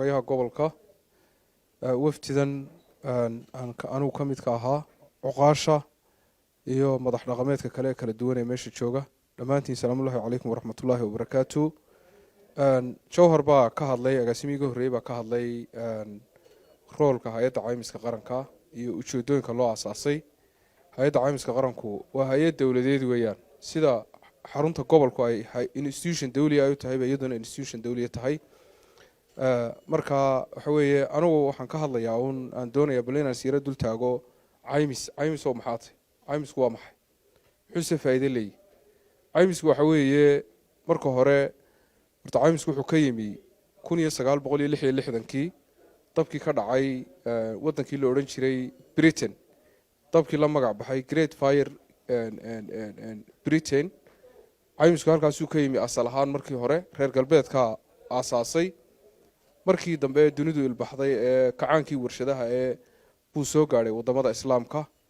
Ayaha gobolka waftidan anigu ka midka ahaa cuqaasha iyo madax dhaqameedka kale kala duwan ee meesha jooga dhammaantiin salaamu calaykum waraxmatullaahi wabarakaatu. Jawhar baa ka hadlay, agaasimiga horreeyay baa ka hadlay roolka hay'adda caymiska qaranka iyo ujeedooyinka loo aasaasay. Hay'adda caymiska qaranku waa hay'ad dawladeed weeyaan, sida xarunta gobolku ay institution dawli ah u tahay iyaduna institution dawli tahay. Marka waxa weeye anigu waxaan ka hadlayaa aan doonayaa bal inaan siira dul taago caymis oo maxay tahay? Caymisku waa maxay? Wuxuu faa'iido leeyahay. Caymisku waxa weeye marka hore caymisku wuxuu ka yimi 1966kii dabkii ka dhacay wadankii la oran jiray Britain, dabkii la magac baxay Great Fire Britain. Caymisku halkaas uu ka yimi asal ahaan markii hore reer galbeedka aasaasay. markii dambe dunidu ilbaxday ee kacaankii warshadaha ee buu soo gaaray wadamada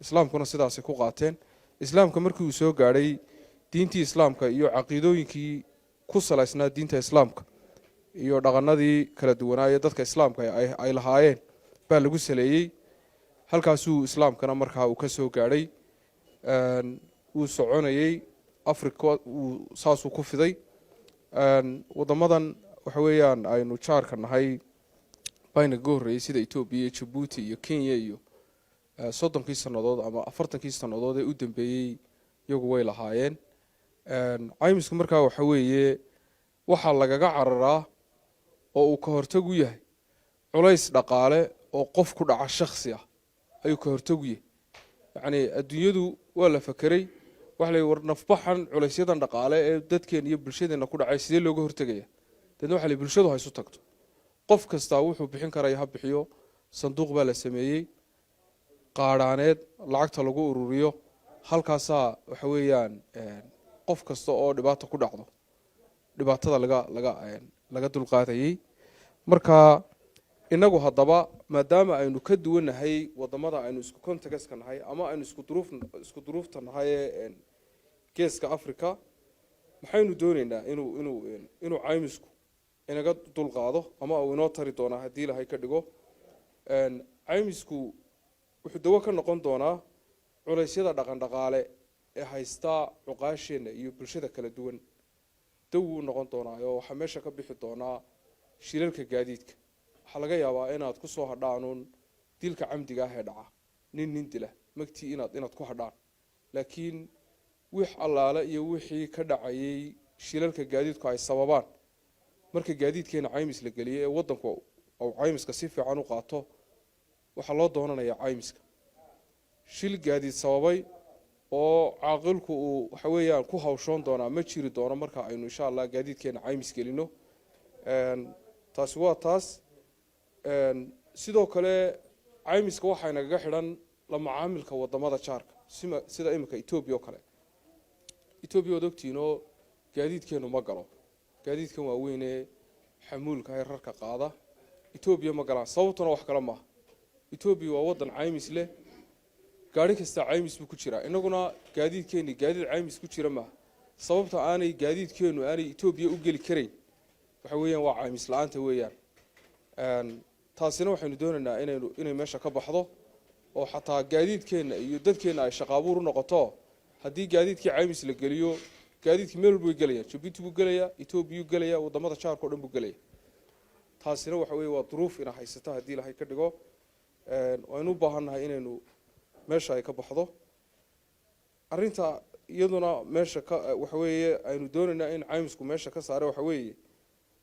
islaamkuna sidaas ku qaateen. Islaamka markii uu soo gaaray diintii islaamka iyo caqiidooyinkii ku salaysnaa diinta islaamka iyo dhaqanadii kala duwanaa ee dadka islaamka ay lahaayeen baa lagu saleeyay. halkaasuu islaamkana markaa uu ka soo gaaray, uu soconayay Afrika, uu saasuu ku fiday. wadamadan waxa weeyaan aynu jaarka nahay bayna goorreeyay sida Ethiopia, Djibouti iyo Kenya iyo 30 sanadood ama 40 sanadood ee u dambeeyay iyagu way lahaayeen. caymisku markaa waxa weeye waxa lagaga cararaa oo uu ka hortag u yahay culays dhaqaale oo qof ku dhaca shakhsi ah ayuu ka hortag u yahay. yacni adduunyadu waa la fakiray waxa la war nafbaxan culaysyadan dhaqaale ee dadkeen iyo bulshadeena ku dhacay sidee looga hortagaya. dadna waxa la bulshadu hayso tagto, qof kasta wuxuu bixin karaa ha bixiyo. sanduuq baa la sameeyay qaaraaneed lacagta lagu ururiyo, halkaasa waxa weeyaan qof kasta oo dhibaato ku dhacdo dhibaatada laga dulqaadayay. marka inagu haddaba maadaama aynu ka duwanahay wadamada aynu isku contextka nahay ama aynu isku duruufta nahay ee geeska Afrika, maxaynu doonaynaa inuu caymisku inaga dulqaado ama uu inoo tari doona haddii Ilaahay ka dhigo. caymisku wuxuu dawo ka noqon doonaa culeysyada dhaqaale ee haysta cuqaasheena iyo bulshada kala duwan. dawo noqon doonaa oo waxa meesha ka bixi doonaa shilalka gaadiidka. waxa laga yaabaa inaad ku soo hadhaanuun dilka camdiga ah ee dhaca nin dila magtii inaad ku hadhaan, laakiin wix allaale iyo wixii ka dhacayay shilalka gaadiidku ay sababaan marka gaadiidkeena caymis la geliyay ee wadanku oo caymiska si fiican u qaato waxa loo doonanayaa caymiska. shil gaadiid sababay oo caaqilku uu waxa weeyaan ku hawshoon doona ma jiri doono marka aynu insha Allah gaadiidkeena caymis gelino. taasi waa taas. sidoo kale caymiska waxa inaga xidhan la macaamilka wadamada jaarka sida imika Ethiopia oo kale. Ethiopia ogtiino gaadiidkeenu ma galo, gaadiidkan waa weyn ee xamuulka ay rarka qaada. Ethiopia ma galaan, sababtuna wax kale ma. Ethiopia waa wadan caymis leh, gaari kasta caymis buu ku jira. inaguna gaadiidkeeni gaadiid caymis ku jira ma. sababta aanay gaadiidkeenu aanay Ethiopia u gali kareyn waxa weeyaan waa caymis la'aanta weeyaan. taasina waxaynu doonaynaa inay meesha ka baxdo oo xataa gaadiidkeena iyo dadkeena ay shaqaabuur u noqoto. haddii gaadiidkii caymis la geliyo gaadiidkii meel walba galaya, Djibouti buu galaya, Ethiopia buu galaya, wadamada jaarka oo dhan buu galaya. taasina waxa weeye waa duruuf ina haysata haddii Ilaahay ka dhigo. waynu u baahannahay inaynu meesha ay ka baxdo arrinta iyaduna meesha waxa weeye aynu doonaynaa in caymisku meesha ka saaro waxa weeye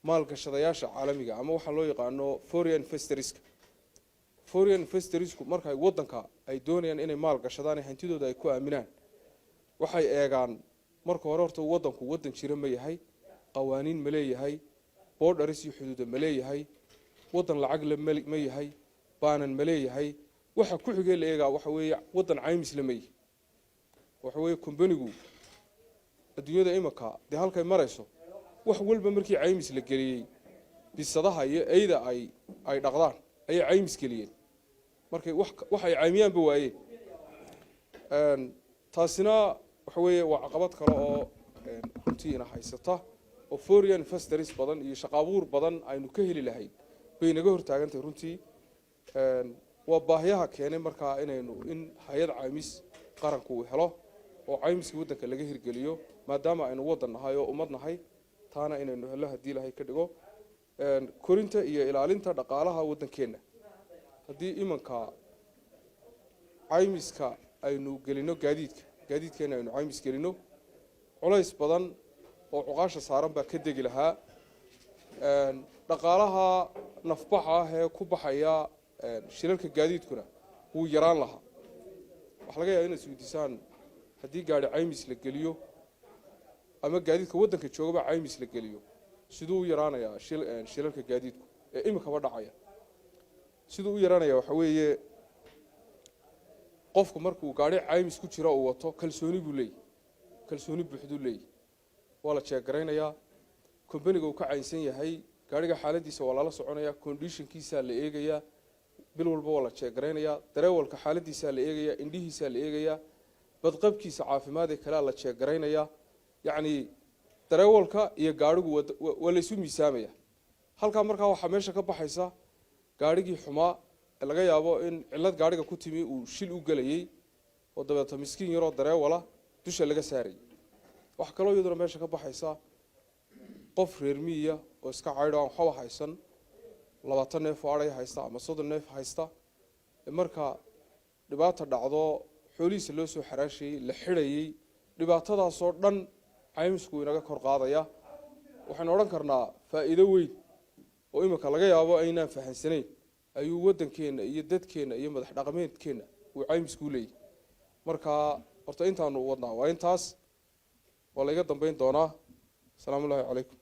maalgashadayaasha caalamiga ama waxa loo yaqaano foreign investors markay wadanka ay doonayaan inay maal gashadaan hantidooda ay ku aaminaan waxay eegaan marka hore horta wadanku wadan jira ma yahay, qawaaniin ma leeyahay, borders iyo xuduud ma leeyahay, wadan lacag ma yahay, baanan ma leeyahay. waxa ku xigay la eegaa waxa weeye wadan caymis la meeyay. waxa weeye company-gu adduunyada imika halkay marayso wax walba markii caymis la geliyay bisadaha iyo ayda ay dhaqdaan ay caymis geliyeen markay wax ay caymiyaan ba waayeen. taasina waxa weeye waa caqabad kale oo runtii ina haysata oo foreign investors badan iyo shaqaabuur badan aynu ka heli lahayn bay naga hortaagantay runtii waa baahiyaha keenay markaa inaynu in hay-ad caymis qaranku uu helo oo caymiska waddanka laga hirgeliyo maadaama aynu waddan nahay oo ummad nahay taana inaynu helo haddii ilaahay ka dhigo korinta iyo ilaalinta dhaqaalaha waddankeenna haddii imanka caymiska aynu gelino gaadiidkeena aynu caymis gelino culays badan oo cuqaasha saaran baa ka degi lahaa dhaqaalaha nafbaxa ah ee ku baxaya shilalka gaadiidkuna wuu yaraan lahaa waxaa laga yaaba inaad isweydiisaan haddii gaari caymis la geliyo ama gaadiidka waddanka joogaba caymis la geliyo siduu u yaraanayaa shilalka gaadiidku ee iminkaba dhacaya siduu u yaraanaya waxa weeye qofku markuu gaari caymis ku jiro uu wato kalsooni buu leeyahy kalsooni buuxduu leeyahy waa la jeegaraynayaa kombaniga uu ka caynsan yahay gaariga xaaladiisa waa lala soconayaa conditionkiisaa la eegayaa bil walba waa la jeegaraynayaa dareewalka xaaladiisaa la eegayaa indhihiisaa la eegayaa badqabkiisa caafimaad ee kalea la jeegaraynayaa yacni dareewalka iyo gaarigu waa laysu miisaamaya halkaa markaa waxaa meesha ka baxaysa gaarigii xumaa ee laga yaabo in cillad gaariga ku timi uu shil u gelayay oo dabeeta miskiin yaroo dareewala dusha laga saarayay wax kaloo iyaduna meesha ka baxaysa qof reer miyiya oo iska caydho aan waxba haysan 20 neef oo adhay haysta ama 30 neef haysta marka dhibaata dhacdo xoolihiisa loo soo xaraashayay la xidhayay dhibaatadaasoo dhan caymisku inaga kor qaadaya waxaan odhan karnaa faa'iido weyn oo iminka laga yaabo aynaan fahansanayn ayuu waddankeena iyo dadkeena iyo madax dhaqameedkeena uu caymisku leeyahay marka horta intaanu wadnaa waa intaas waa la iga dambeyn doonaa asalaamu alaykum